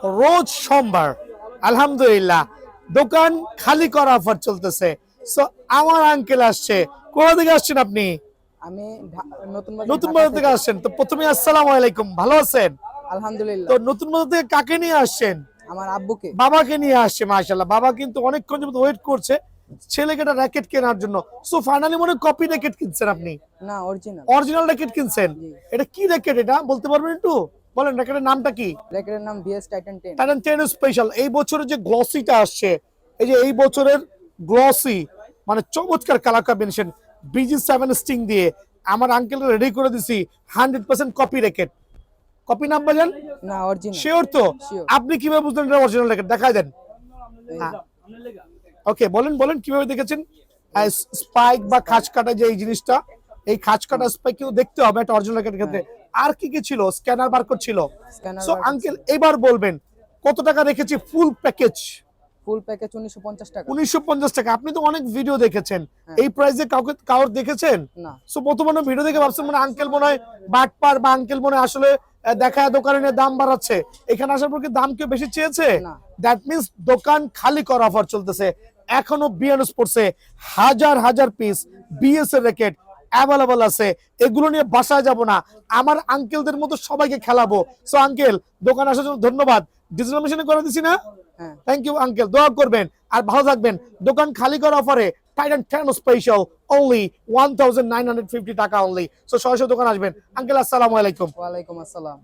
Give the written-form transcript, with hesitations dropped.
রোজ সোমবার আলহামদুলিল্লাহ দোকান খালি করা অফার চলতেছে। সো আমার আঙ্কেল আসছে, কোথা থেকে আসছেন আপনি? আমি নতুন বাজার থেকে আসছেন। তো প্রথমে আসসালামু আলাইকুম, ভালো আছেন? আলহামদুলিল্লাহ। তো নতুন বাজার থেকে কাকে নিয়ে আসছেন? আমার আব্বুকে। বাবাকে নিয়ে আসছে, মাশাআল্লাহ। বাবা কিন্তু অনেকক্ষণ যাবত ওয়েট করছে ছেলেকে একটা র্যাকেট কেনার জন্য। সো ফাইনালি মনে কপি র্যাকেট কিনছেন আপনি? না, অরিজিনাল। অরিজিনাল র্যাকেট কিনছেন? জি। এটা কি র্যাকেট, এটা বলতে পারবেন একটু? বলেন র্যাকেটের নামটা কি? র্যাকেটের নাম বিএস টাইটান 10। Titan 10 special. এই বছরের যে গ্লসিটা আসছে, এই যে এই বছরের গ্লসি, মানে চমৎকার কালার কম্বিনেশন BG7 স্টিং দিয়ে আমার আঙ্কেল রেডি করে দিছি 100% কপি র্যাকেট। কপি নাম বলেন? না, অরিজিনাল। শিওর তো? Sure. আপনি কিভাবে বুঝলেন এটা অরিজিনাল র্যাকেট? দেখাই দেন। ওকে, বলেন বলেন কিভাবে দেখেছেন? স্পাইক বা খাঁজ কাটা যে এই জিনিসটা, এই খাঁজ কাটা স্পাইক কিন্তু দেখতে হবে একটা অরিজিনাল র্যাকেটের ক্ষেত্রে। আর কি কি ছিল? স্ক্যানার বারকোড ছিল। স্ক্যানার সো আঙ্কেল এবার বলবেন কত টাকা রেখেছি ফুল প্যাকেজ? ফুল প্যাকেজ 1950 টাকা। 1950 টাকা। আপনি তো অনেক ভিডিও দেখেছেন, হ্যাঁ। এই প্রাইসে কাউর দেখেছেন? না। সো বর্তমানে ভিডিও দেখে ভাবছেন মানে আঙ্কেল মনে হয় বাটপার, বা আঙ্কেল মনে হয় আসলে দেখায় দোকানে নিয়ে দাম বাড়াচ্ছে। এখানে আসার পর কি দাম কেউ বেশি চেয়েছে? না। দ্যাট মিন্স দোকান খালি করা অফার চলতেছে। এখনো বিএন স্পোর্টসে হাজার হাজার পিস বিএস এর র্যাকেট অ্যাভেলেবল আছে। এগুলো নিয়ে বাসায় যাব না, আমার আঙ্কেলদের মতো সবাইকে খেলাবো। সো আঙ্কেল দোকান আসার জন্য ধন্যবাদ। ডিজিটাল মেশিনে করে দিছি না? হ্যাঁ। থ্যাংক ইউ আঙ্কেল, দোয়া করবেন আর ভালো থাকবেন। দোকান খালি করা অফারে টাইটান 10 স্পেশাল অনলি 1950 টাকা অনলি। সো সরাসরি দোকান আসবেন। আঙ্কেল আসসালামু আলাইকুম। ওয়ালাইকুম আসসালাম।